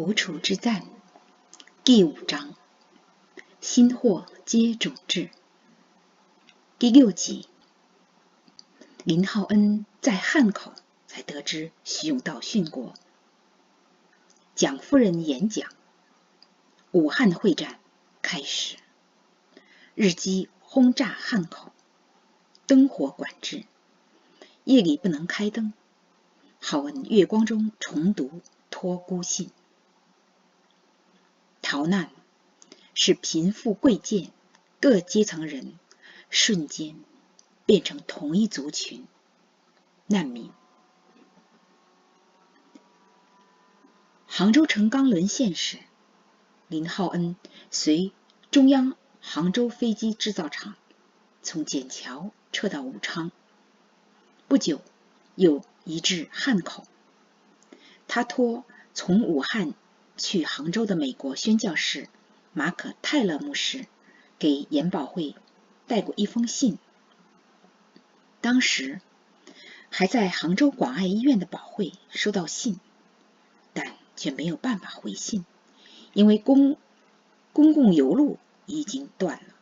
蒲楚之战第5章，新货接踵至。第6集，林浩恩在汉口才得知徐永道殉国。蒋夫人演讲，武汉会战开始，日机轰炸汉口，灯火管制，夜里不能开灯。好闻月光中重读托孤信。逃难使贫富贵贱各阶层人瞬间变成同一族群，难民。杭州城刚沦陷时，林浩恩随中央杭州飞机制造厂从笕桥撤到武昌，不久又移至汉口。他托从武汉去杭州的美国宣教士马可·泰勒牧师给研保会带过一封信。当时还在杭州广爱医院的保会收到信，但却没有办法回信，因为公共邮路已经断了。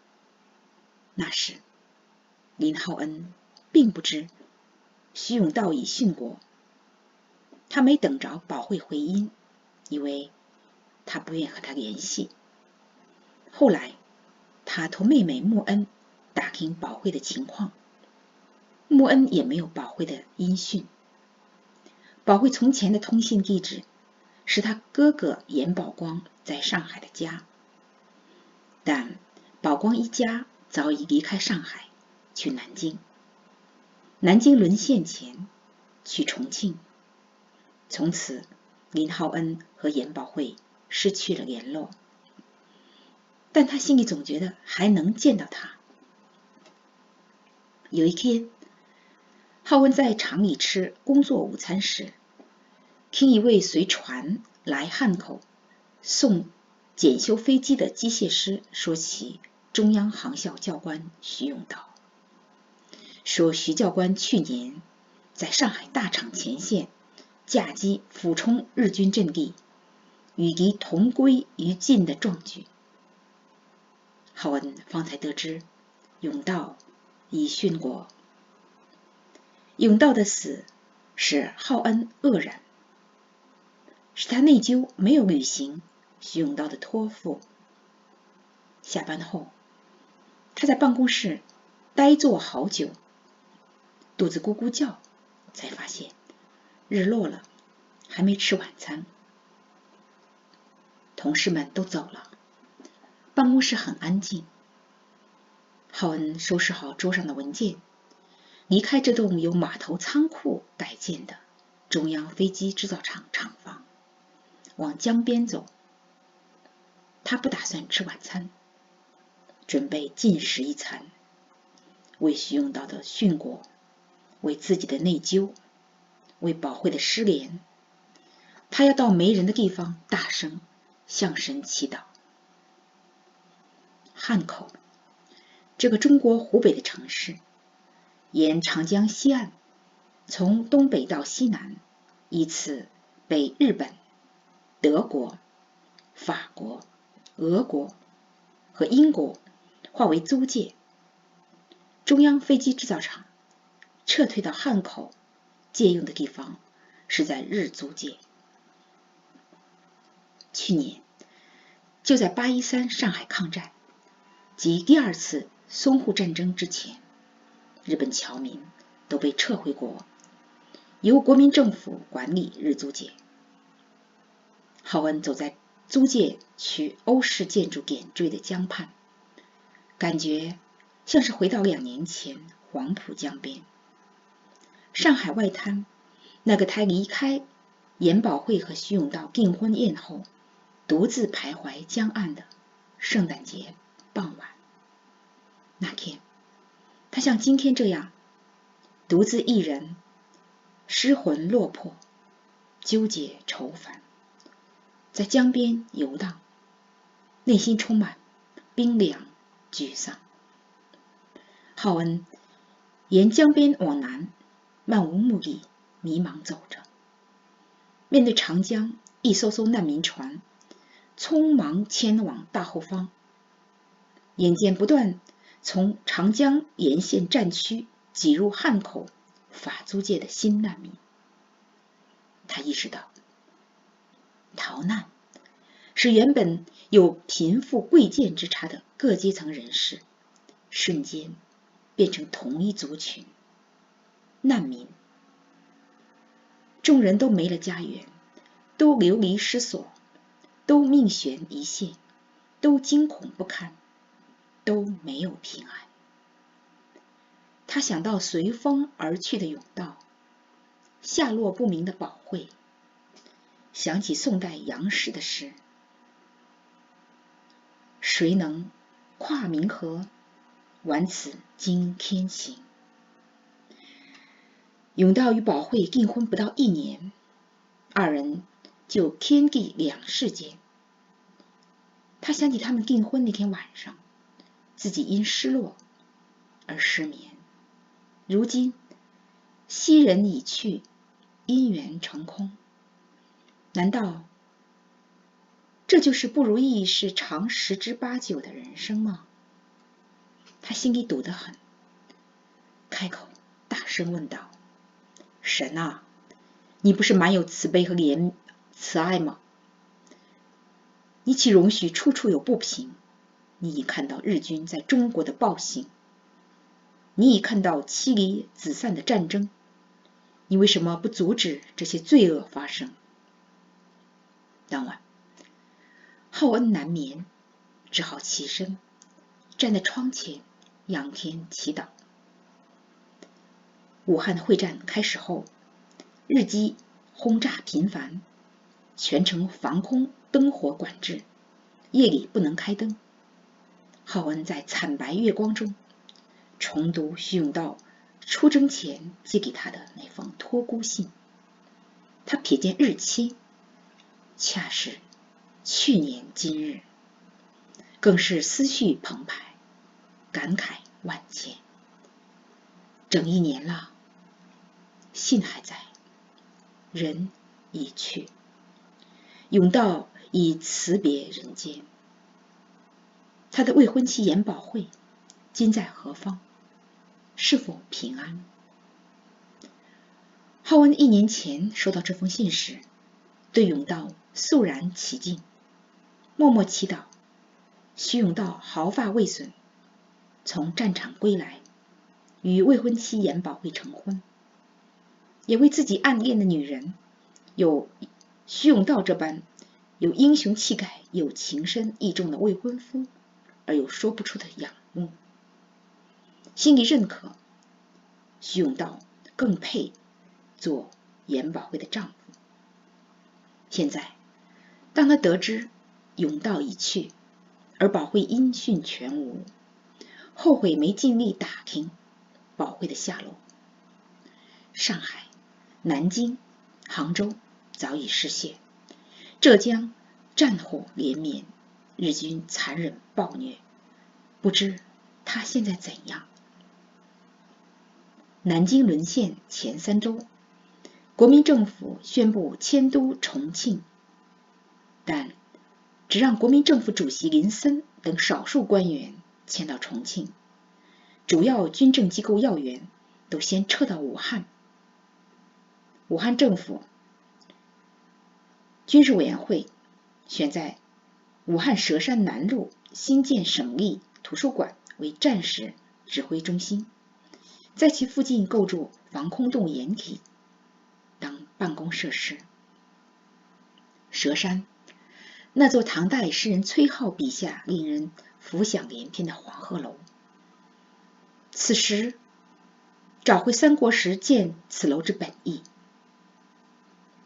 那时林浩恩并不知徐永道已殉国，他没等着保会回音，以为他不愿和他联系。后来他托妹妹穆恩打听保会的情况，穆恩也没有保会的音讯。保会从前的通信地址是他哥哥严宝光在上海的家，但宝光一家早已离开上海去南京，南京沦陷前去重庆。从此林浩恩和严保会失去了联络，但他心里总觉得还能见到他。有一天，浩恩在厂里吃工作午餐时，听一位随船来汉口送检修飞机的机械师说起中央航校教官徐永道，说徐教官去年在上海大厂前线架机俯冲日军阵地，与敌同归于尽的壮举。浩恩方才得知永道已殉国。永道的死使浩恩愕然，使他内疚没有履行徐永道的托付。下班后，他在办公室呆坐好久，肚子咕咕叫，才发现日落了，还没吃晚餐。同事们都走了，办公室很安静。浩恩收拾好桌上的文件，离开这栋由码头仓库改建的中央飞机制造厂厂房，往江边走。他不打算吃晚餐，准备进食一餐，为徐永道的殉国，为自己的内疚，为保会的失联，他要到没人的地方大声向神祈祷。汉口，这个中国湖北的城市，沿长江西岸，从东北到西南，依次被日本、德国、法国、俄国和英国划为租界。中央飞机制造厂撤退到汉口借用的地方是在日租界。去年就在813上海抗战及第2次淞沪战争之前，日本侨民都被撤回国，由国民政府管理日租界。浩恩走在租界区欧式建筑点缀的江畔，感觉像是回到2年前黄浦江边。上海外滩那个他离开研保会和徐永道订婚宴后独自徘徊江岸的圣诞节傍晚，那天他像今天这样独自一人，失魂落魄，纠结愁烦，在江边游荡，内心充满冰凉沮丧。浩恩沿江边往南，漫无目的迷茫走着，面对长江一艘艘难民船匆忙迁往大后方，眼见不断从长江沿线战区挤入汉口、法租界的新难民，他意识到，逃难使原本有贫富贵贱之差的各阶层人士瞬间变成同一族群。难民，众人都没了家园，都流离失所，都命悬一线，都惊恐不堪，都没有平安。他想到随风而去的甬道，下落不明的保会，想起宋代杨时的诗：谁能跨冥河，挽此惊天行。甬道与保会订婚不到1年，二人就天地两世间。他想起他们订婚那天晚上，自己因失落而失眠。如今昔人已去，姻缘成空，难道这就是不如意事常10之8九的人生吗？他心里堵得很，开口大声问道：神啊，你不是满有慈悲和慈爱吗？你岂容许处处有不平？你已看到日军在中国的暴行，你已看到妻离子散的战争，你为什么不阻止这些罪恶发生？当晚，浩恩难眠，只好起身，站在窗前仰天祈祷。武汉会战开始后，日机轰炸频繁，全城防空灯火管制，夜里不能开灯。浩恩在惨白月光中重读徐永道出征前寄给他的那封托孤信，他瞥见日期，恰是去年今日，更是思绪澎湃，感慨万千。整1年了，信还在，人已去，永道已辞别人间。他的未婚妻严保慧今在何方？是否平安？浩恩1年前收到这封信时，对永道肃然起敬，默默祈祷徐永道毫发未损，从战场归来，与未婚妻严保慧成婚，也为自己暗恋的女人有徐永道这般有英雄气概、有情深义重的未婚夫而有说不出的仰慕。心里认可徐永道更配做严保慧的丈夫。现在当他得知永道已去，而保慧音讯全无，后悔没尽力打听保慧的下落。上海、南京、杭州早已失陷，浙江战火连绵，日军残忍暴虐，不知他现在怎样。南京沦陷前3周，国民政府宣布迁都重庆，但只让国民政府主席林森等少数官员迁到重庆，主要军政机构要员都先撤到武汉。武汉政府军事委员会选在武汉佘山南路新建省立图书馆为战时指挥中心，在其附近构筑防空洞掩体当办公设施。佘山，那座唐代诗人崔颢笔下令人浮想联翩的黄鹤楼，此时找回三国时建此楼之本意，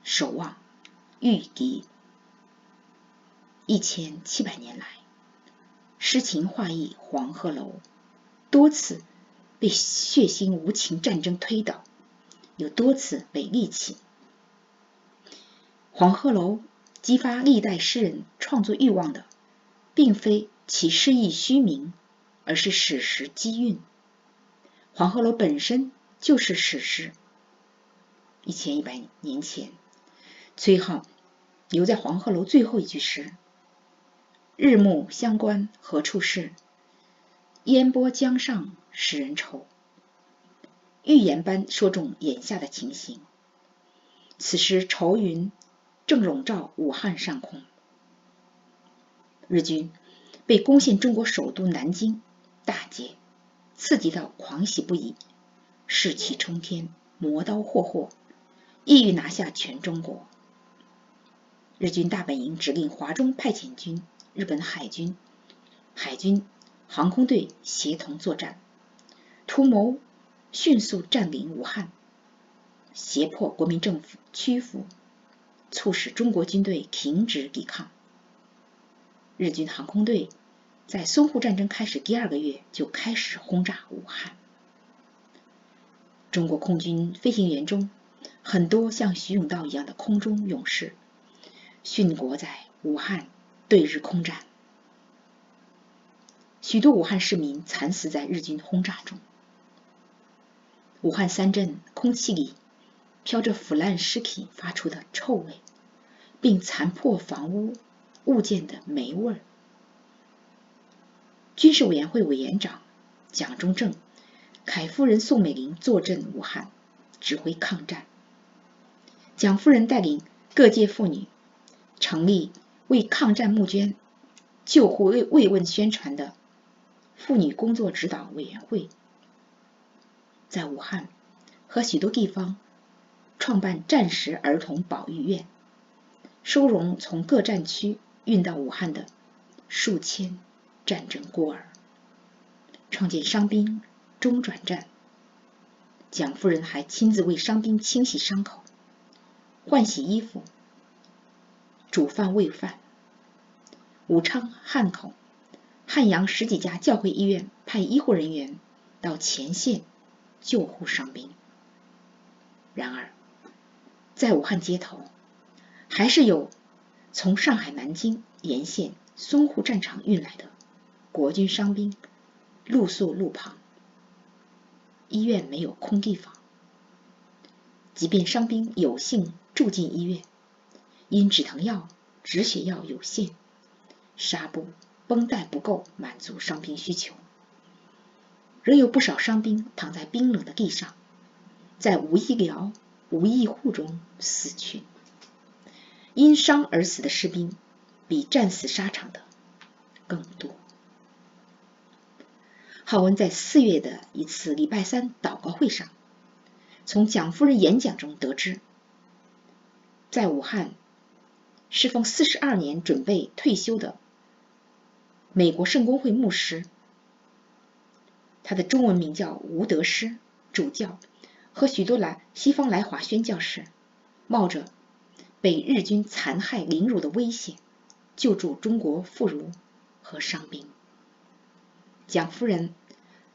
守望御敌。1700年来，诗情画意黄鹤楼多次被血腥无情战争推倒，又多次被立起。黄鹤楼激发历代诗人创作欲望的，并非其诗意虚名，而是史实机运。黄鹤楼本身就是史诗。1100年前，崔颢留在黄鹤楼最后一句诗：日暮乡关何处是，烟波江上使人愁。预言般说中眼下的情形。此时愁云正笼罩武汉上空，日军被攻陷中国首都南京大捷，刺激到狂喜不已，士气冲天，磨刀霍霍，意欲拿下全中国。日军大本营指令华中派遣军、日本海军、航空队协同作战，图谋迅速占领武汉，胁迫国民政府屈服，促使中国军队停止抵抗。日军航空队在淞沪战争开始第2个月就开始轰炸武汉。中国空军飞行员中，很多像徐永道一样的空中勇士，殉国在武汉对日空战。许多武汉市民惨死在日军轰炸中。武汉3镇空气里飘着腐烂尸体发出的臭味，并残破房屋物件的霉味。军事委员会委员长蒋中正、凯夫人宋美龄坐镇武汉，指挥抗战。蒋夫人带领各界妇女成立为抗战募捐、救护慰问宣传的妇女工作指导委员会，在武汉和许多地方创办战时儿童保育院，收容从各战区运到武汉的数千战争孤儿，创建伤兵中转站。蒋夫人还亲自为伤兵清洗伤口、换洗衣服、煮饭喂饭。武昌、汉口、汉阳10几家教会医院派医护人员到前线救护伤兵。然而，在武汉街头，还是有从上海、南京沿线淞沪战场运来的国军伤兵露宿路旁，医院没有空地方。即便伤兵有幸住进医院，因止疼药、止血药有限，纱布、绷带不够满足伤兵需求，仍有不少伤兵躺在冰冷的地上，在无医疗、无医护中死去。因伤而死的士兵比战死沙场的更多。郝文在4月的一次礼拜3祷告会上，从蒋夫人演讲中得知，在武汉侍奉42年准备退休的美国圣公会牧师，他的中文名叫吴德师主教，和许多西方来华宣教士，冒着被日军残害凌辱的危险，救助中国妇孺和伤兵。蒋夫人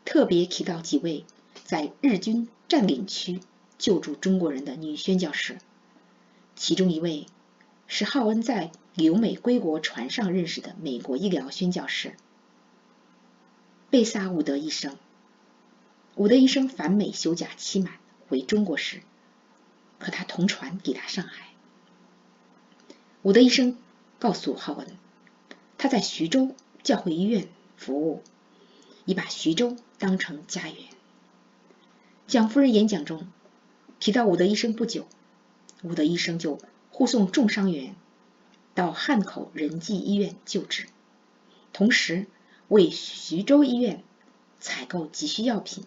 特别提到几位在日军占领区救助中国人的女宣教士，其中一位是郝恩在留美归国船上认识的美国医疗宣教士贝萨伍德医生。伍德医生返美休假期满回中国时，和他同船抵达上海。伍德医生告诉郝恩，他在徐州教会医院服务，已把徐州当成家园。蒋夫人演讲中提到伍德医生不久，伍德医生就护送重伤员到汉口仁济医院救治，同时为徐州医院采购急需药品。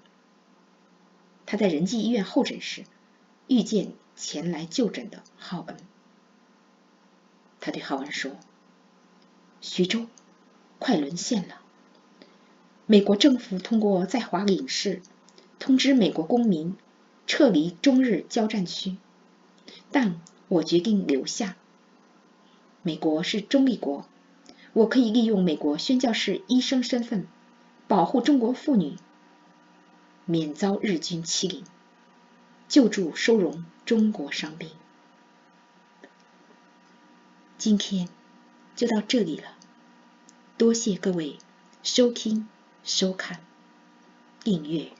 他在仁济医院候诊时遇见前来就诊的郝恩，他对郝恩说，徐州快沦陷了，美国政府通过在华领事通知美国公民撤离中日交战区，但我决定留下。美国是中立国，我可以利用美国宣教士医生身份保护中国妇女免遭日军欺凌，救助收容中国伤兵。今天就到这里了，多谢各位收听、收看、订阅。